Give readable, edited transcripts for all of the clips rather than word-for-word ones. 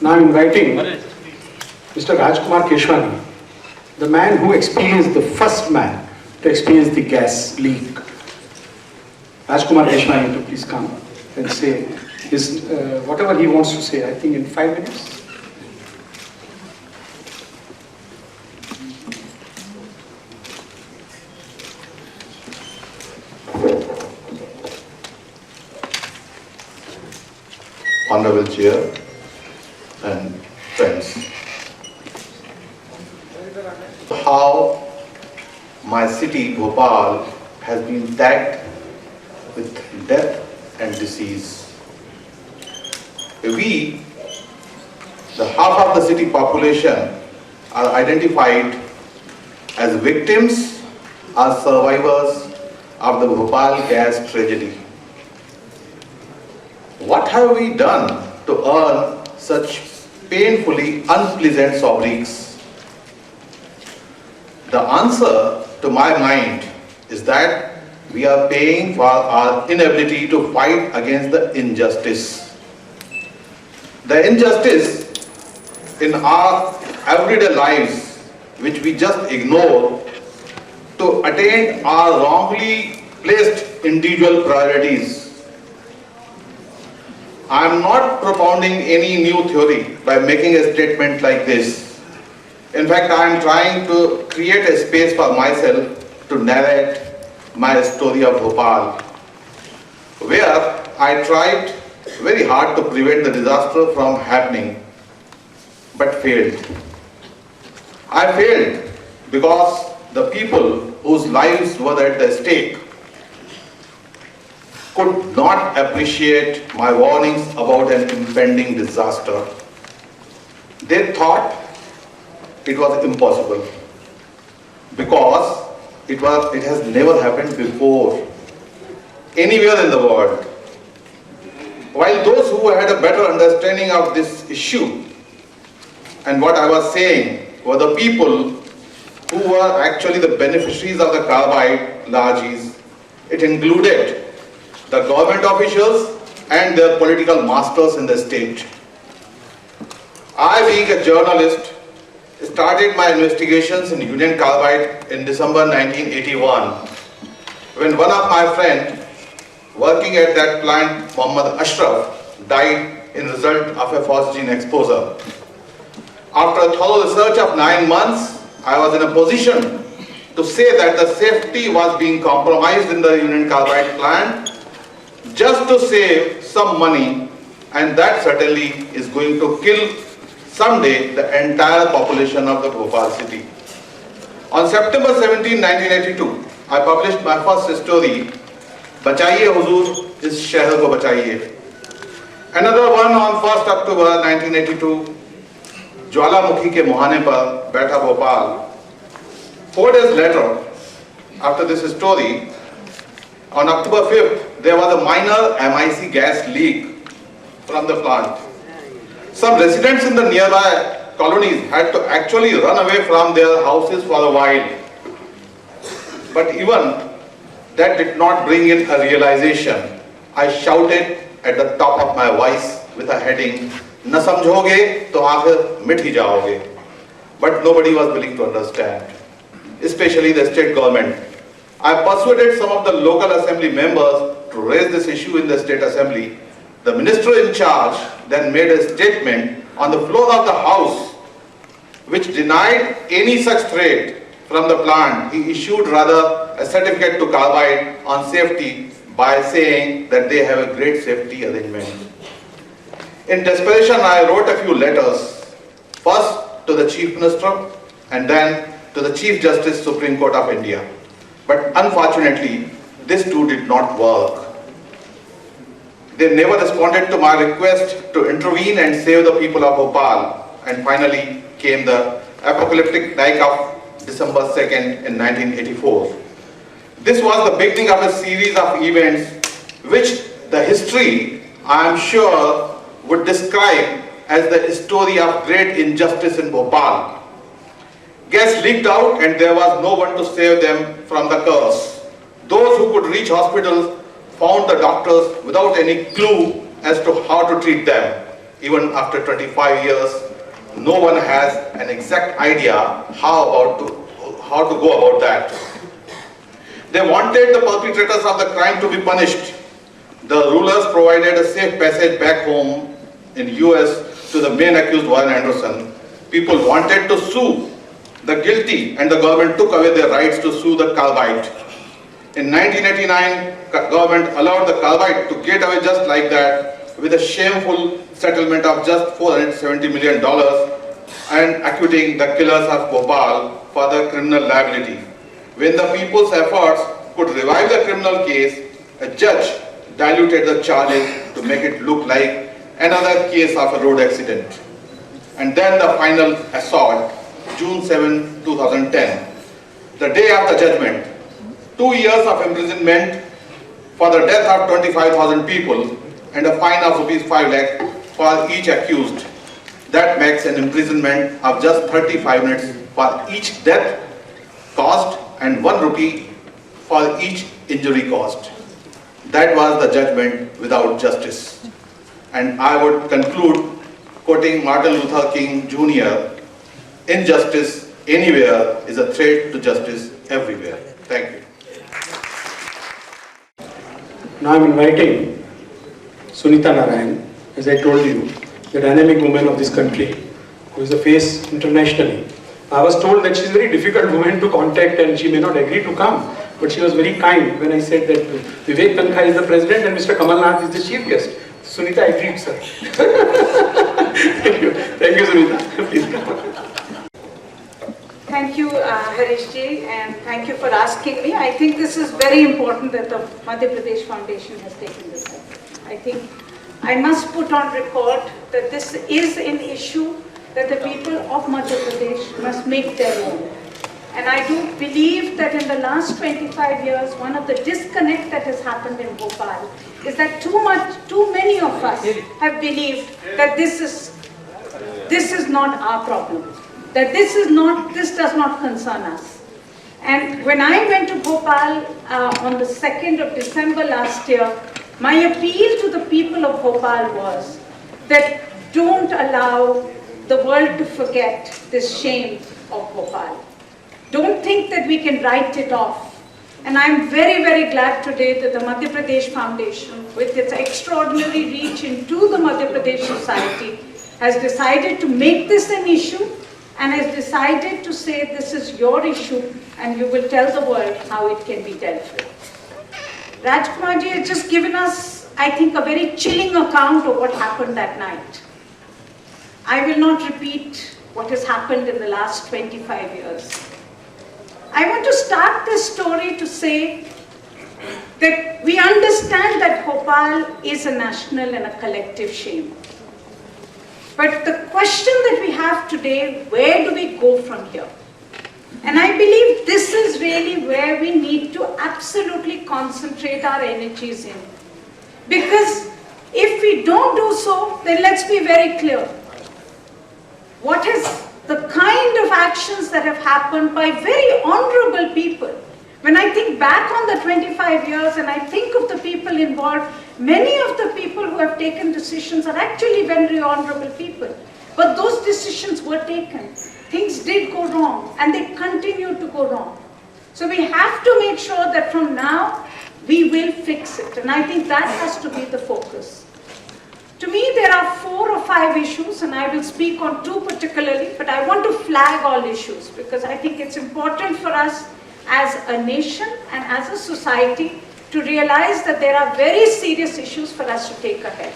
Now I'm inviting Mr. Rajkumar Keshwani, the man who experienced, the first man to experience the gas leak. Rajkumar Keshwani to please come and say his, whatever he wants to say, I think in 5 minutes. Honorable Chair and friends, how my city Bhopal has been tagged with death and disease. We, the half of the city population, are identified as victims or survivors of the Bhopal gas tragedy. What have we done to earn such painfully unpleasant sobriquets? The answer to my mind is that we are paying for our inability to fight against the injustice. The injustice in our everyday lives, which we just ignore to attain our wrongly placed individual priorities. I am not propounding any new theory by making a statement like this. In fact, I am trying to create a space for myself to narrate my story of Bhopal, where I tried very hard to prevent the disaster from happening, but failed. I failed because the people whose lives were at the stake could not appreciate my warnings about an impending disaster. They thought it was impossible because it has never happened before anywhere in the world. While those who had a better understanding of this issue and what I was saying were the people who were actually the beneficiaries of the carbide largesse. It included the government officials and their political masters in the state. I, being a journalist, started my investigations in Union Carbide in December 1981, when one of my friends working at that plant, Muhammad Ashraf, died in result of a phosgene exposure. After a thorough research of 9 months, I was in a position to say that the safety was being compromised in the Union Carbide plant just to save some money, and that certainly is going to kill someday the entire population of the Bhopal city. On September 17, 1982, I published my first story, Bachaiye Huzur, is Shehar Ko Bachaiye. Another one on 1st October 1982, Jwalamukhi Ke Muhane Par Baitha Bhopal. 4 days later, after this story, on October 5th, there was a minor MIC gas leak from the plant. Some residents in the nearby colonies had to actually run away from their houses for a while. But even that did not bring in a realization. I shouted at the top of my voice with a heading, "Na samjhoge to aakhir mit hi jaoge." But nobody was willing to understand, especially the state government. I persuaded some of the local assembly members to raise this issue in the state assembly. The minister in charge then made a statement on the floor of the house which denied any such threat from the plant. He issued rather a certificate to Carbide on safety by saying that they have a great safety arrangement. In desperation, I wrote a few letters, first to the Chief Minister and then to the Chief Justice, Supreme Court of India. But unfortunately, this too did not work. They never responded to my request to intervene and save the people of Bhopal. And finally came the apocalyptic night of December 2nd in 1984. This was the beginning of a series of events which the history, I am sure, would describe as the story of great injustice in Bhopal. Gas leaked out and there was no one to save them from the curse. Those who could reach hospitals found the doctors without any clue as to how to treat them. even after 25 years, no one has an exact idea how to go about that. They wanted the perpetrators of the crime to be punished. The rulers provided a safe passage back home in US to the main accused, Warren Anderson. People wanted to sue the guilty, and the government took away their rights to sue the Calvite. In 1989, government allowed the Calvite to get away just like that with a shameful settlement of just $470 million and acquitting the killers of Bhopal for the criminal liability. When the people's efforts could revive the criminal case, a judge diluted the charges to make it look like another case of a road accident. And then the final assault, June 7, 2010. The day of the judgment, 2 years of imprisonment for the death of 25,000 people and a fine of Rs 5 lakh for each accused. That makes an imprisonment of just 35 minutes for each death caused and 1 rupee for each injury caused. That was the judgment without justice. And I would conclude quoting Martin Luther King Jr., injustice anywhere is a threat to justice everywhere. Thank you. Now I'm inviting Sunita Narayan, as I told you, the dynamic woman of this country, who is a face internationally. I was told that she's a very difficult woman to contact and she may not agree to come, but she was very kind when I said that Vivek Tankhar is the president and Mr. Kamal Nath is the chief guest. Sunita agreed, sir. Thank you, Sunita. Please come. Thank you, Harish ji, and thank you for asking me. I think this is very important that the Madhya Pradesh Foundation has taken this up. I think I must put on record that this is an issue that the people of Madhya Pradesh must make their own. And I do believe that in the last 25 years, one of the disconnect that has happened in Bhopal is that too many of us have believed that this is not our problem, that this does not concern us. And when I went to Bhopal on the 2nd of December last year, my appeal to the people of Bhopal was that don't allow the world to forget this shame of Bhopal. Don't think that we can write it off. And I'm very, very glad today that the Madhya Pradesh Foundation, with its extraordinary reach into the Madhya Pradesh society, has decided to make this an issue and has decided to say this is your issue and you will tell the world how it can be dealt with. Rajkumar ji has just given us, I think, a very chilling account of what happened that night. I will not repeat what has happened in the last 25 years. I want to start this story to say that we understand that Bhopal is a national and a collective shame. But the question that we have today, where do we go from here? And I believe this is really where we need to absolutely concentrate our energies in. Because if we don't do so, then let's be very clear. What is the kind of actions that have happened by very honorable people? When I think back on the 25 years and I think of the people involved, many of the people who have taken decisions are actually very honorable people. But those decisions were taken. Things did go wrong and they continue to go wrong. So we have to make sure that from now we will fix it. And I think that has to be the focus. To me, there are 4 or 5 issues, and I will speak on 2 particularly, but I want to flag all issues because I think it's important for us as a nation and as a society to realize that there are very serious issues for us to take ahead.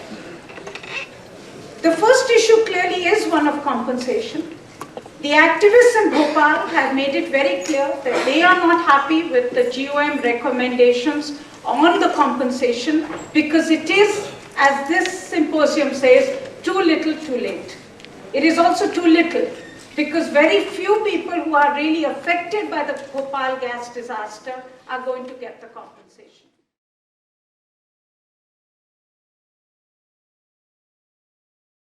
The first issue clearly is one of compensation. The activists in Bhopal have made it very clear that they are not happy with the GOM recommendations on the compensation because it is, as this symposium says, too little, too late. It is also too little because very few people who are really affected by the Bhopal gas disaster are going to get the compensation.